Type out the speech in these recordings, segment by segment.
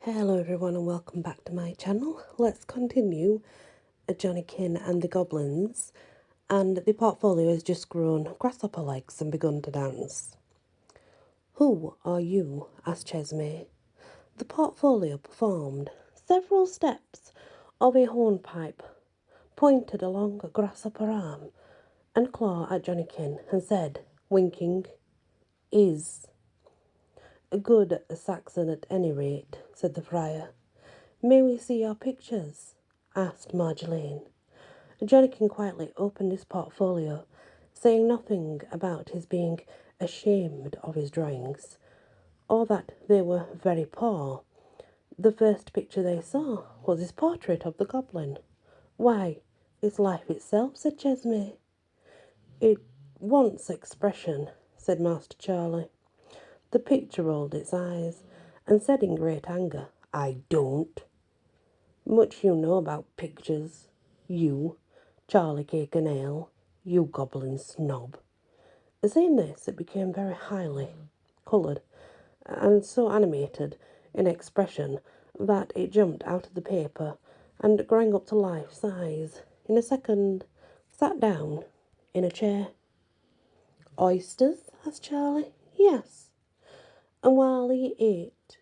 Hello everyone and welcome back to my channel. Let's continue Johnnykin and the Goblins, and the portfolio has just grown grasshopper legs and begun to dance. Who are you? Asked Chesme. The portfolio performed several steps of a hornpipe, pointed along a grasshopper arm and claw at Johnnykin and said, winking, "Is." "A good Saxon at any rate," said the friar. "May we see your pictures?" asked Marjolaine. Johnnykin quietly opened his portfolio, saying nothing about his being ashamed of his drawings, or that they were very poor. The first picture they saw was his portrait of the goblin. "Why, it's life itself," said Chesme. "It wants expression," said Master Charlie. The picture rolled its eyes and said in great anger, "I don't. Much you know about pictures, you, Charlie Cake and Ale, you goblin snob." Saying this, it became very highly coloured and so animated in expression that it jumped out of the paper and, growing up to life size, in a second sat down in a chair. "Oysters?" asked Charlie. "Yes." And while he ate,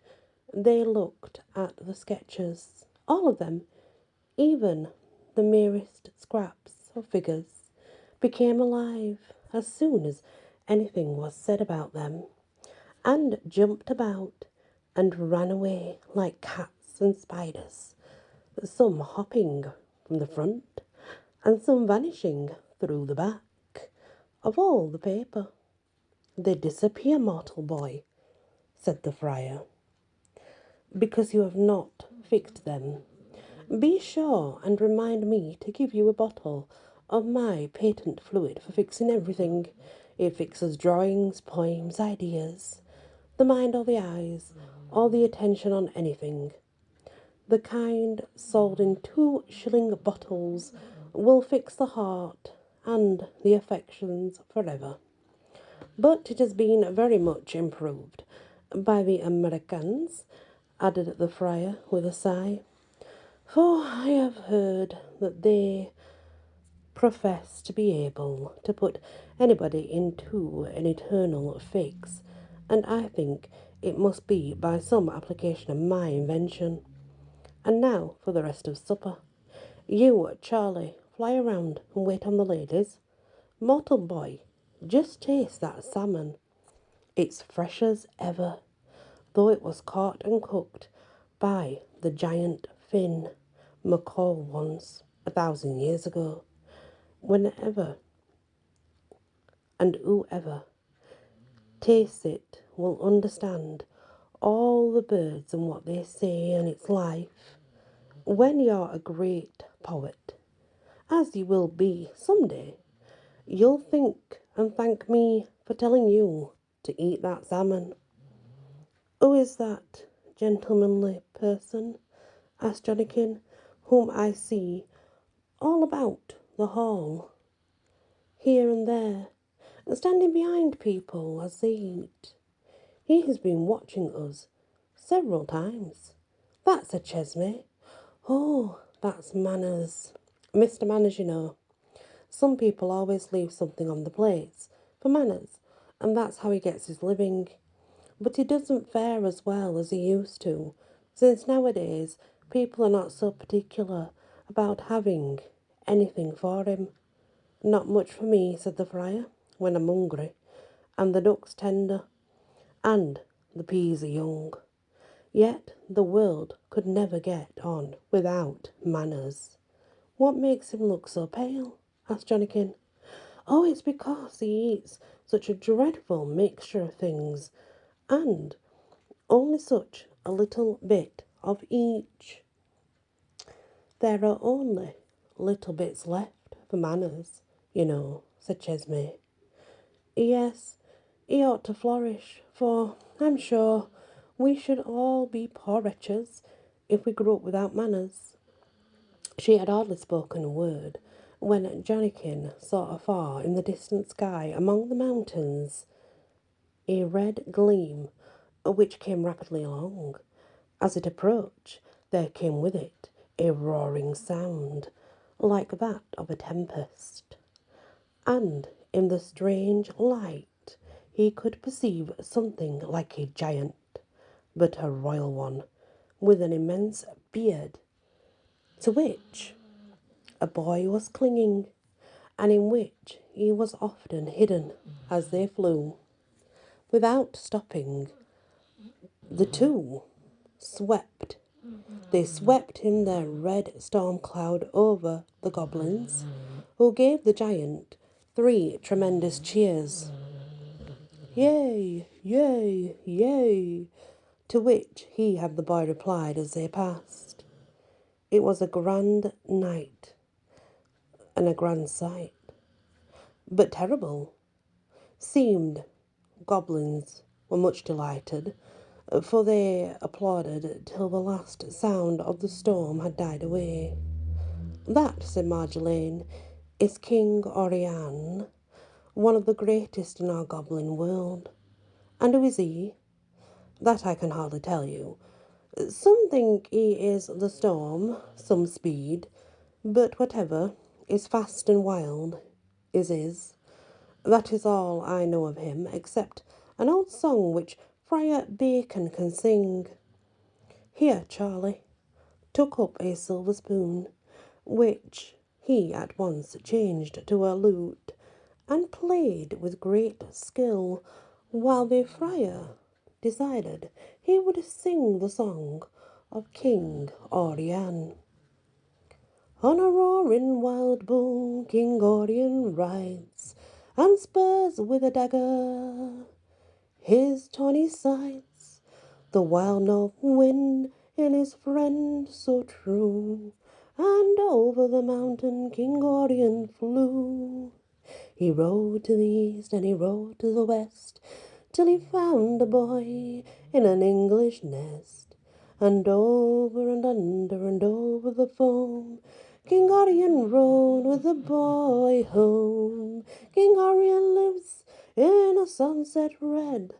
they looked at the sketches, all of them. Even the merest scraps of figures became alive as soon as anything was said about them, and jumped about and ran away like cats and spiders, some hopping from the front and some vanishing through the back of all the paper. "They disappear, mortal boy," said the friar, "because you have not fixed them. Be sure and remind me to give you a bottle of my patent fluid for fixing everything. It fixes drawings, poems, ideas, the mind or the eyes, or the attention on anything. The kind sold in 2-shilling bottles will fix the heart and the affections forever. But it has been very much improved by the Americans," added the friar with a sigh, "for I have heard that they profess to be able to put anybody into an eternal fix, and I think it must be by some application of my invention. And now for the rest of supper. You, Charlie, fly around and wait on the ladies. Mortal boy, just taste that salmon. It's fresh as ever, though it was caught and cooked by the giant Finn McCall once, 1,000 years ago. Whenever and whoever tastes it will understand all the birds and what they say and its life. When you're a great poet, as you will be some day, you'll think and thank me for telling you to eat that salmon." "Who is that gentlemanly person," asked Johnnykin, "whom I see all about the hall, here and there, standing behind people as they eat? He has been watching us several times." "That's a Chesme." "Oh, that's Manners. Mr. Manners, you know. Some people always leave something on the plates for Manners, and that's how he gets his living. But he doesn't fare as well as he used to, since nowadays people are not so particular about having anything for him." "Not much for me," said the friar, "when I'm hungry, and the duck's tender, and the peas are young. Yet the world could never get on without Manners." "What makes him look so pale?" asked Johnnykin. "Oh, it's because he eats such a dreadful mixture of things, and only such a little bit of each. There are only little bits left for Manners, you know," said Chesme. "Yes, he ought to flourish, for I'm sure we should all be poor wretches if we grew up without Manners." She had hardly spoken a word when Johnnykin saw afar in the distant sky among the mountains a red gleam which came rapidly along, As it approached, there came with it a roaring sound, like that of a tempest, and in the strange light he could perceive something like a giant, but a royal one, with an immense beard, to which a boy was clinging, and in which he was often hidden as they flew. Without stopping, the two swept. They swept in their red storm cloud over the goblins, who gave the giant 3 tremendous cheers. Yay, yay, yay, to which he and the boy replied as they passed. It was a grand night and a grand sight, but terrible. Seemed goblins were much delighted, for they applauded till the last sound of the storm had died away. That, said Marjolaine, is King Oriane, one of the greatest in our goblin world. And who is he? That I can hardly tell you. Some think he is the storm, some speed, but whatever is fast and wild is his. That is all I know of him, except an old song which Friar Bacon can sing. Here Charlie took up a silver spoon, which he at once changed to a lute, and played with great skill, while the friar decided he would sing the song of King Oriane. On a roaring wild bull King Oriane rides, and spurs with a dagger his tawny sides. The wild north wind is his friend so true, and over the mountain King Oriane flew. He rode to the east and he rode to the west, till he found a boy in an English nest. And over and under and over the foam, King Oriane rode with the boy home. King Oriane lives in a sunset red,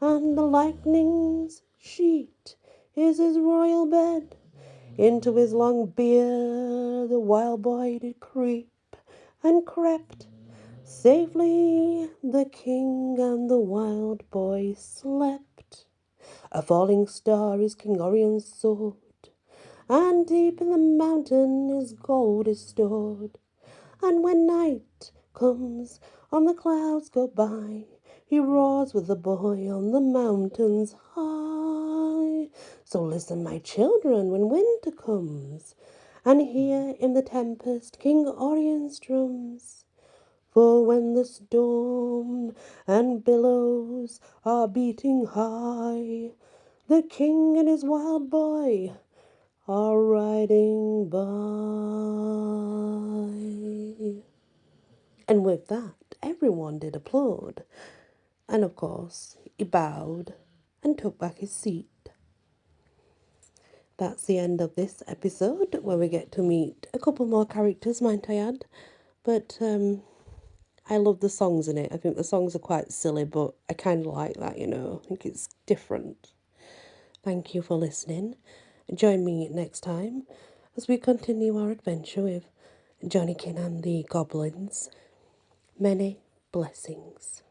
and the lightning's sheet is his royal bed. Into his long beard the wild boy did creep, and crept safely the king and the wild boy slept. A falling star is King Orion's sword, and deep in the mountain his gold is stored. And when night comes on the clouds go by, he roars with the boy on the mountains high. So listen, my children, when winter comes, and hear in the tempest King Orion's drums. For when the storm and billows are beating high, the king and his wild boy are riding by. And with that, everyone did applaud. And of course, he bowed and took back his seat. That's the end of this episode, where we get to meet a couple more characters, might I add. But I love the songs in it. I think the songs are quite silly, but I kind of like that, you know. I think it's different. Thank you for listening. Join me next time as we continue our adventure with Johnnykin and the Goblins. Many blessings.